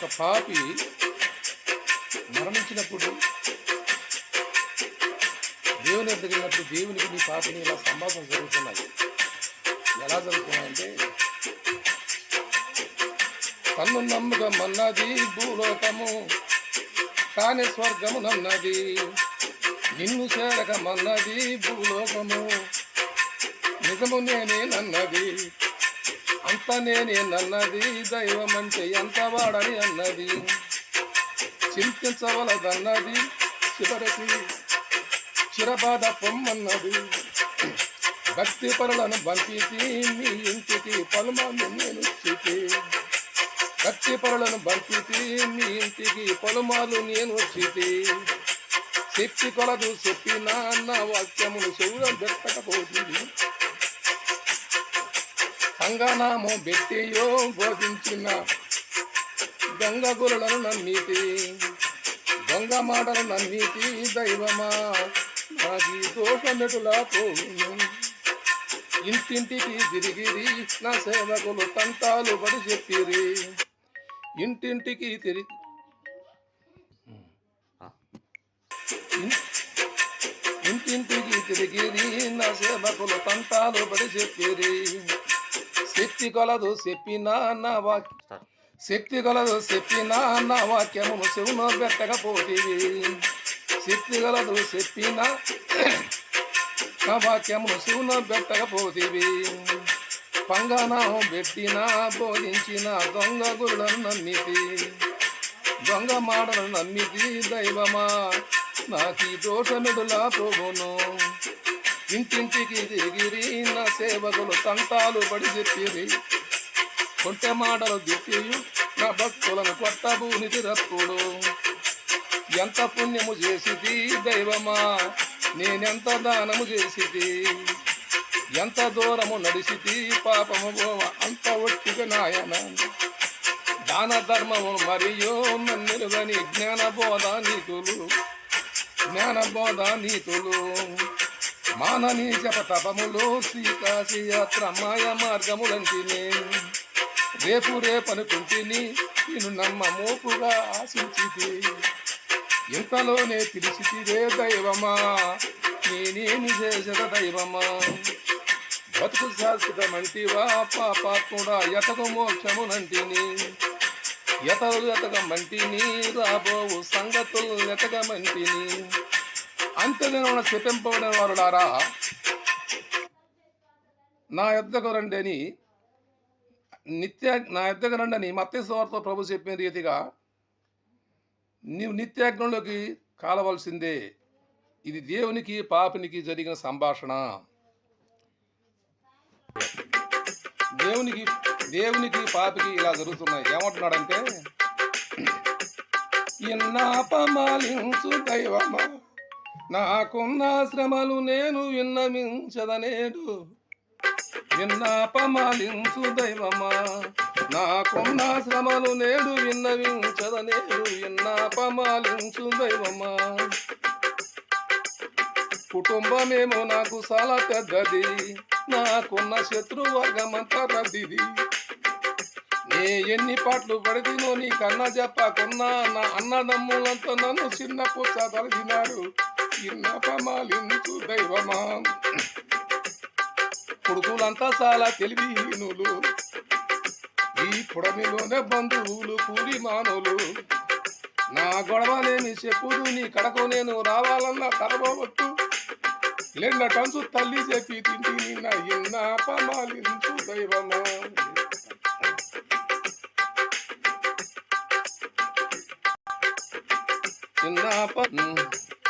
ఒక పాపి మరణించినప్పుడు దేవుని ఎద్దగినప్పుడు దేవునికి నీ పాపిని ఇలా సంభాషణ జరుగుతున్నాయి. ఎలా జరుగుతున్నాయంటే, తన్ను నమ్మకమన్నది భూలోకము కాని స్వర్గమునన్నది, నిన్ను చేరకమన్నది భూలోకము నిజము నేనేనన్నది, అంత నేనేనన్నది దైవమంటే ఎంత వాడని అన్నది, చింతించవలదన్నది చివరికి చిరబాధ పొమ్మన్నది, భక్తి పరులను పంపితి మీ ఇంటికి పలుమార్లు నేను వచ్చితి, భక్తి పరులను పంపితి మీ ఇంటికి పలుమార్లు నేను వచ్చితి, శక్తి కొలదు చెప్పిన నా వాక్యమును చెవులను పెట్టకపోతుంది, సంగనామం పెట్టియో బోధించిన దొంగ గురులను నమ్మితి, దొంగ మాటలు నమ్మితి దైవమా నాకీ దోషమెటులా పోవును, ఇంటింటికి తిరిగిరి నా సేవకులు తంటాలు పడి చెప్పిరి, ఇంటింటికి తిరిగి ఇంటింటికి తిరిగిరి నా సేవకులు తంటాలు పడి చెప్పిరి, శక్తి కొలదు చెప్పినా నా వాక్య శక్తి కలదు చెప్పినా నా వాక్యమును చెవును పెట్టకపోతేవి, శక్తి కలదు చెప్పినా నా వాక్యమును చెవును పెట్టకపోతేవి, పంగనామం పెట్టినా బోధించిన దొంగ గురులను నమ్మితి, దొంగ మాటలను నమ్మితి దైవమా నాకీ దోషమిడులా పోవును, ఇంటింటికి తిరిగిరి నా సేవకులు తంటాలు పడి చెప్పిరి, కొంటె మాటలు దిట్టియు నా భక్తులను కొట్టబూని తిరప్పుడు, ఎంత పుణ్యము చేసిది దైవమా నేనెంత దానము చేసిది, ఎంత దూరము నడిసిది పాపము అంత ఒట్టిగా నాయన, దాన ధర్మము మరియు మన్నెరుగని జ్ఞానబోధ నీతులు మానని జప తపములు శ్రీకాశీ యాత్ర మాయ మార్గములంటినే, రేపనుకుంటుని నేను నమ్మ మోపుగా ఆశించితి, ఇంతలోనే పిలిచితివే దైవమా నేనేమి చేసద దైవమా, బతుకు శాశ్వతమంటివా పాపాత్ముడా ఎతకు మోక్షమునంటిని, ఎతలు ఎతకమంటిని రాబోవు సంగతులు ఎతకమంటిని, అంతదిన శపింపబడిన వారులారా నా యొద్దకు రండని నా యొద్దకు రండని మత్తయి సువార్త ప్రభు చెప్పిన రీతిగా నీవు నిత్యాగ్నంలోకి కాలవలసిందే. ఇది దేవునికి పాపినికి జరిగిన సంభాషణ. దేవునికి పాపికి ఇలా జరుగుతున్నాయి. ఏమంటున్నాడంటే, ఇన్నాపమాలించు దైవమా నాకున్న శ్రమలు నేను విన్నమించదనేడు, విన్నాపమాలించు దైవమా నాకున్న శ్రమలు నేడు విన్నవించదనేడు, విన్నాపమాలించు దైవమా కుటుంబమేమో నాకు చాలా పెద్దది, నాకున్న శత్రువర్గమంతా రద్దిది, నే ఎన్ని పాటలు పడిదినో నీ కన్నా చెప్పకున్నా నా అన్నదమ్ములంతా నన్ను చిన్న పుచ్చ తలదినారు, విన్నపమాలించు దైవమా కొడుకులంతా చాలా తెలివిహీనులు, ఈ పుడమిలోనే బంధువులు కూలి మానులు, నా గొడవలేమి చెప్పుదు నీ కడకు నేను రావాలన్నా తరవవద్దు, లెండ టంచు తల్లి చెప్పి తింటి నిన్న ఇన్నాపమాలించు దైవమా.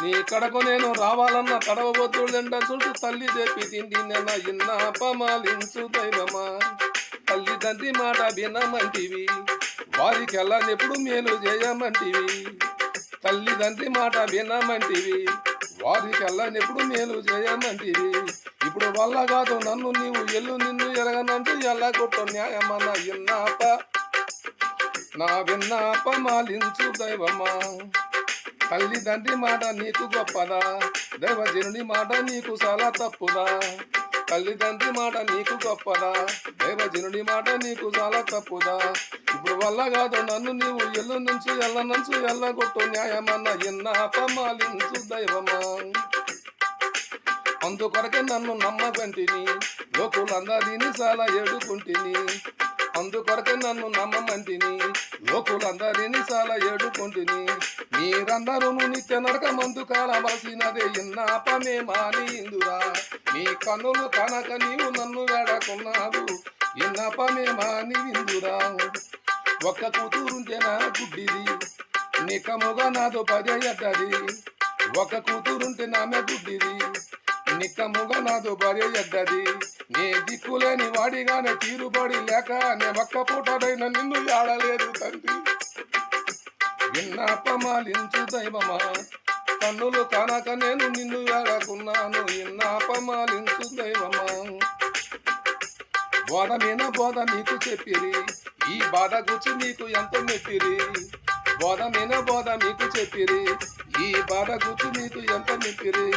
నీ కడకు నేను రావాలన్న తడవవద్దు, లెండ చుట్టూ తల్లి చెప్పి తిండి నిన్న ఇన్నాపమాలించు దైవమా. తల్లిదండ్రి మాట వినమంటివి, వారికెల్లనెప్పుడు మేలు చేయమంటివి, తల్లిదండ్రి మాట వినమంటివి, వారికెల్లనెప్పుడు మేలు చేయమంటివి, ఇప్పుడు వల్ల కాదు నన్ను నీవు ఎల్లు నిన్ను ఎరగనంటూ ఎల్లగొట్టు న్యాయమన్న నా విన్నాపమాలించు దైవమా. తల్లిదండ్రి మాట నీకు గొప్పదా, దైవజనుని మాట నీకు చాలా తప్పుదా, తల్లిదండ్రి మాట నీకు గొప్పదా, దైవజనుడి మాట నీకు చాలా తప్పుదా. ఇప్పుడు వల్ల కాదు నన్ను నీవు ఎల్లు నుంచి ఎల్లగొట్టు న్యాయమన్న ఇన్నాపమాలించు దైవమా. అందుకొరకే నన్ను నమ్మకంటిని, లోకులందరినీ చాలా ఏడుకుంటిని. అందుకొరకే నన్ను నమ్మమంటిని, లోకులందరినీ చాలా ఏడుకుంటిని. మీరందరూ నిత్య నరకమందు కాలవలసినదే ఇన్నాపమే మాని ఇందురా. నీ కన్నులు కనక నీవు నన్ను వేడకున్నావు, ఇన్నాపమే మాని ఇందురా. ఒక్క కూతురుంటే నా గుడ్డిది, నికముగా నాదో పదే ఎడ్డది. ఒక కూతురుంటే నామె గుడ్డిది, నిక్కముగా నాదో భార్య ఎడ్డది. నీ దిక్కులేని వాడిగానే తీరుబడి లేక నే ఒక్క పూటదైనా నిన్ను ఆడలేదు తండ్రి. విన్నాపమాలించు దైవమా, కన్నులు కానక నేను నిన్ను వేడకున్నాను. విన్నాపమాలించు దైవమా. బోధ మీద బోధ నీకు చెప్పిరి, ఈ బాధ గురించి నీకు ఎంత మెప్పిరి. బోధ మీద బోధ మీకు చెప్పిరి, ఈ బాధ గురించి నీకు ఎంత మెప్పిరి.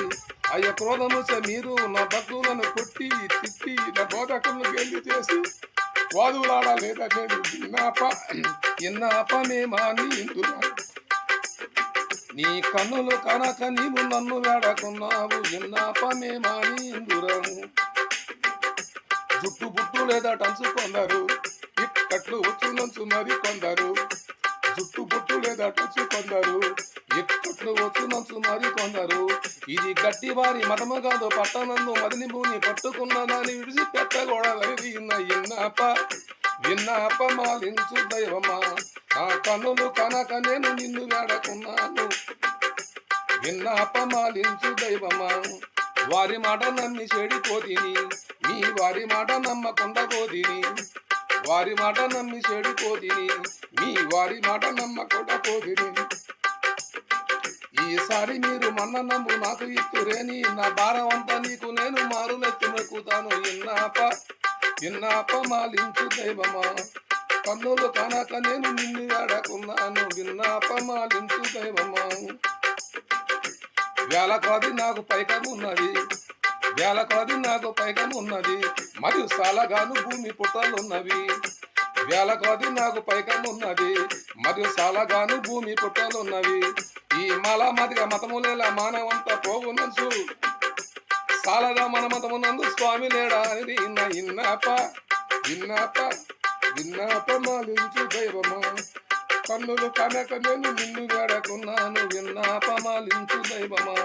అయ్య క్రోధము మీరు నా భక్తులను కొట్టి తిట్టి నా బోధకులను గెలి చేసి వాదులాడలేదనేది ఇన్నాపమే మాని ఇందురా. నీ కన్నులు కనక నీవు నన్ను వేడకున్నావు, ఇన్నాపమే మాని ఇందురా. జుట్టు బుట్టు లేదా టంచు కొందరు, ఇక్కట్లు వచ్చునంచు మరి కొందరు. జుట్టు బుట్టు లేదా టంచు కొందరు, ఇక్కట్లు వచ్చునంచు మరి కొందరు. ఇది గట్టి వారి మతము కాదు, పట్టణందు మదిని భూమి పట్టుకున్న దాన్ని విడిచిపెట్టకూడదని విన్నాపమాలించు దైవమా. నా కన్నులు కనక నేను నిన్ను వేడకున్నాను, విన్నాపమాలించు దైవమా. వారి మాట నమ్మి చెడిపోతిని, మీ వారి మాట నమ్మకుండా పోతిని. వారి మాట నమ్మి చెడిపోతిని, మీ వారి మాట నమ్మకుండా పోతిని. ఈసారి మీరు మన్న నమ్ము నాకు ఇత్తురేని, నా భారం అంతా నీకు నేను మారులెత్తి మెక్కుతాను. విన్నాపమాలించు దైవమా, కన్నులు కనక నేను నిన్ను వేడకున్నాను. విన్నాపమాలించు దైవమా. వేల కొలది నాకు పైకమున్నది, వేల కొలది నాకు పైకమున్నది, మరియు సాలగాను భూమి పుట్టలున్నవి. వేల కొలది నాకు పైకమున్నది, మరియు సాలగాను భూమి పుట్టలున్నవి. ఈ మలమతిగా మతములేలా మానవంత పోవునంచు సాలగా మన మతమునందు స్వామి లేడా అనేది విన్నాపమాలించు దైవమా. కన్నులు కనక నేను నిన్ను వేడకున్నాను, విన్నాపమాలించు దైవమా.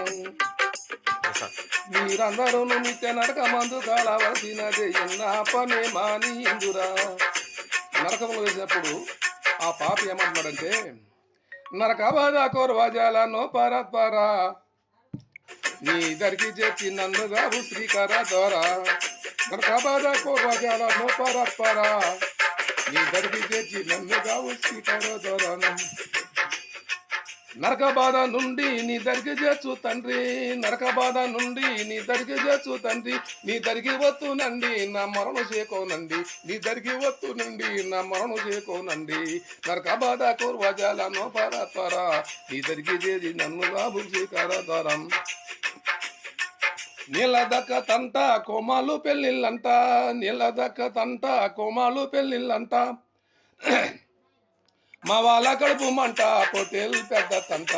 మీరందరూ నిత్య నరకమందు కాలవలసినదే ఇన్నాపమే మాని ఇందురా. నరకములు వేసినప్పుడు ఆ పాపి ఏమంటున్నాడంటే, నరకబాధ కోర్వజాల నో పరత్పరా, నీ దరికి చెప్పి నన్నుగా శ్రీకర ద్వారా. నరకబాధ కోర్వజాల నో పరత్పరా, నీ దరికి చెప్పి నన్నుగా శ్రీకర ద్వారా. నరక బాధ నుండి నీ దరికి చేర్చు తండ్రి, నరక బాధ నుండి నీ దరికి చేర్చు తండ్రి. నీ దరికి వత్తునండి నా మరణు చేకోనండి, నీ దరికి వత్తునండి నా మరణు చేకోనండి. నరక బాధ కోర్వజాల నో పరత్పరా, నీ దరికి చేసి నన్ను రాబుకరం. నీళ్ళదక్క తంట కోమాలు పెళ్ళిళ్ళంట, నీళ్ళదక్క తంట కోమాలు పెళ్ళిళ్ళంట. మా వాళ్ళ కడుపు మంట పొట్టేలు పెద్ద తంట,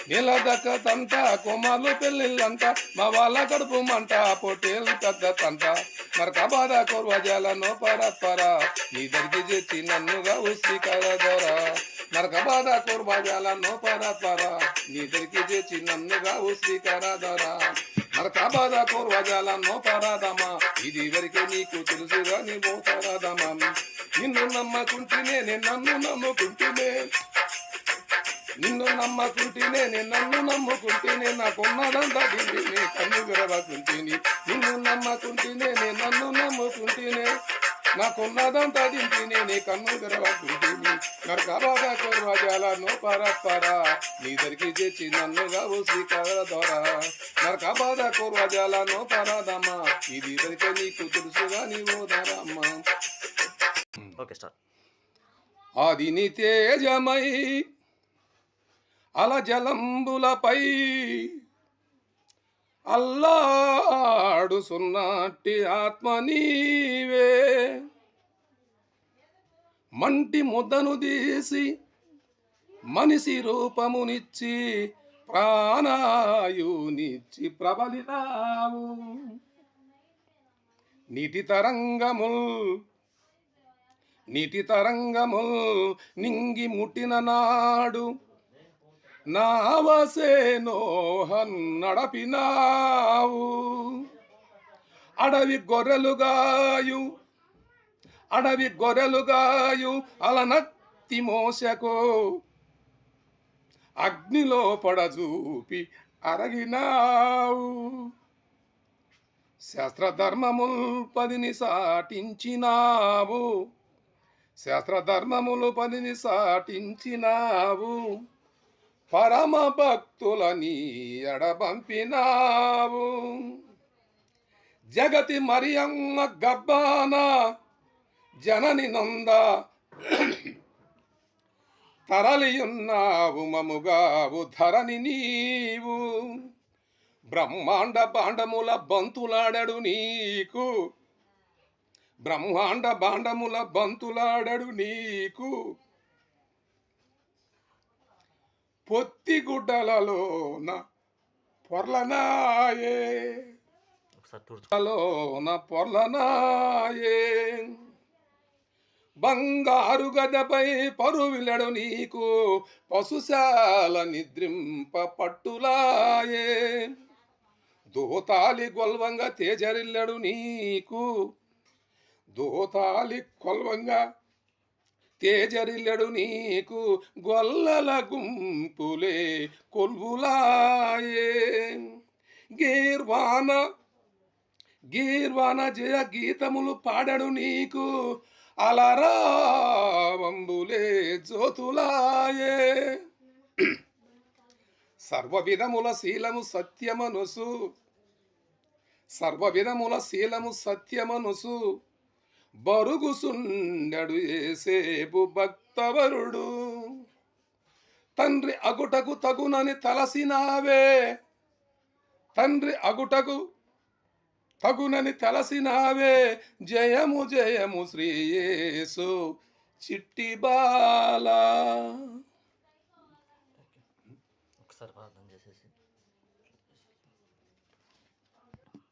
నీళ్ళదక్క తంట కోమాలు పెళ్ళిళ్ళంట. మా వాళ్ళ కడుపు మంట పొట్టేలు పెద్ద తంట. నరక బాధ కోర్వజాల నో పరత్పరా, నీ దరికి చేర్చి నన్నుగా శ్రీకర ద్వారా. నరక బాధ కోర్వజాల నో పరత్పరా, నీ దరికి చేర్చి నన్నుగా శ్రీకర ద్వారా. నరక బాధ కోర్వజాల నో పరాదమా, ఇది వరకే నీకు తెలుసుగా నీ పోతారాదమా. నిన్ను నమ్మకుంటేనే నేను నన్ను నమ్ముకుంటేనే, నిన్ను నమ్మకుంటేనే నేను నన్ను నమ్ముకుంటేనే. నాకున్నదంతా దిండిని కన్ను విరవకుంటేని, నిన్ను నమ్మకుంటేనే నేను నన్ను నమ్ముకుంటేనే. నాకున్నదంతా దిండిని నీ కన్ను విరవకుంటేని. నరక బాధ కోర్వజాల నో పరత్పరా, నీ దరికి చేర్చి నన్నుగా శ్రీకర ద్వారా. నరక బాధ కోర్వజాల నో పరాదమ్మా, ఇది వరకే నీకు తెలుసుగా నీ ఓదారమ్మా. ఆది నీ తేజమై అల జలంబులపై అల్లాడుసున్నట్టి ఆత్మ నీవే. మంటి ముద్దను తీసి మనిషి రూపమునిచ్చి ప్రాణాయునిచ్చి ప్రబలినావు. నీటి తరంగముల్ నింగి ముట్టిన నాడు నావసేనోహన్ నడపినావు. అడవి గొర్రెలుగాయు అలనత్తి మోసకు అగ్నిలో పడజూపి అరగినావు. శాస్త్రధర్మముల్ 10 సాటించినావు. పరమ భక్తులని ఎడబంపినావు. జగతి మరియమ్మ గర్భాన జనని నంద తరలియున్నావు మముగావు ధరణి నీవు. బ్రహ్మాండ భాండముల బంతులాడడు నీకు. పొత్తిగుడ్డలలోన పొర్లనాయే. బంగారు గదపై పరువిలడు నీకు. పశుశాల నిద్రింప పట్టులాయే. దోతాలి గొల్వంగా తేజరిల్లడు నీకు. గొల్లల గుంపులే కొల్వులాయే. గీర్వాన జయ గీతములు పాడడు నీకు. అలరావంబులే జ్యోతులాయే. సర్వవిధముల శీలము సత్యమనుసు బరుగుసుండడు ఏసేపు భక్తవరుడు. తండ్రి అగుటకు తగునని తలసినావే. జయము జయము శ్రీయేసు చిట్టి బాల.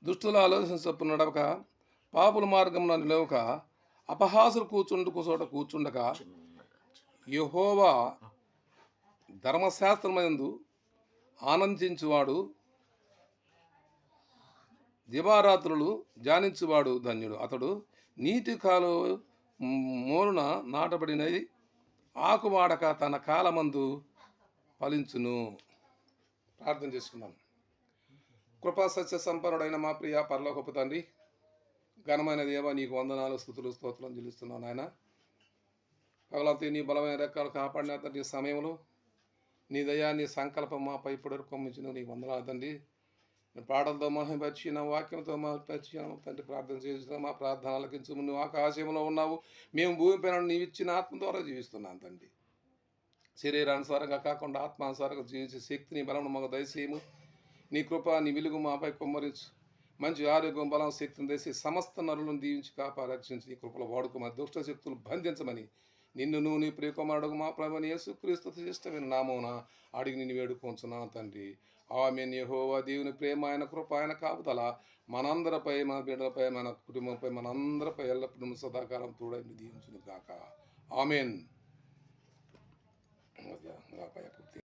దుష్టుల ఆలోచన చొప్పున నడవక, పాపుల మార్గమున నిలవక, అపహాసులు కూర్చుండక యెహోవా ధర్మశాస్త్రమందు ఆనందించువాడు, దివారాత్రులు ధ్యానించువాడు ధన్యుడు. అతడు నీటి కాలు మూలన నాటబడినది, ఆకువాడక తన కాలమందు ఫలించును. ప్రార్థన చేసుకుందాం. కృపా సత్య సంపన్నుడైన మా ప్రియ పరలోకపు తండ్రి, ఘనమైన దేవ, నీకు వందనాలు, స్తుతులు, స్తోత్రం చెల్లిస్తున్నాను నాయన. పగలంతా నీ బలమైన రెక్కలు కాపాడిన తండ్రి సమయంలో నీ దయా నీ సంకల్పం మాపై ఇప్పటివరకు పంపించిన నీకు వందనాలు తండ్రి. పాటలతో మహిమపరిచిన, వాక్యంతో మహిమపరిచిన తండ్రి ప్రార్థన చేస్తున్నాం. మా ప్రార్థన ఆలకించు. నువ్వు ఆకాశంలో ఉన్నావు, మేము భూమిపైన నీవు ఇచ్చిన ఆత్మ ద్వారా జీవిస్తున్నాం తండ్రి. శరీరానుసారంగా కాకుండా ఆత్మానుసారంగా జీవించే శక్తిని బలం మాకు దయచేయము. నీ కృప నీ వెలుగు మాపై కుమ్మరించు. మంచి ఆరోగ్యం బలం శక్తిని తెసి సమస్త నరులను దీవించి రక్షించి నీ కృపలో వాడుకోమని, దుష్ట శక్తులు బంధించమని నిన్ను నీ ప్రియకుమారుడు మా ప్రభుని యేసుక్రీస్తు ఇష్టమైన నామమున అడిగి నిన్ను వేడుకొంచున్నాను తండ్రి. ఆమేన్. యెహోవా దేవుని ప్రేమ, ఆయన కృప, ఆయన కాపుదల మనందరిపై, మన బిడ్డలపై, మన కుటుంబంపై, మనందరిపై ఎల్లప్పుడూ సదాకాలం తోడైంది దీవించును గాక. ఆమేన్.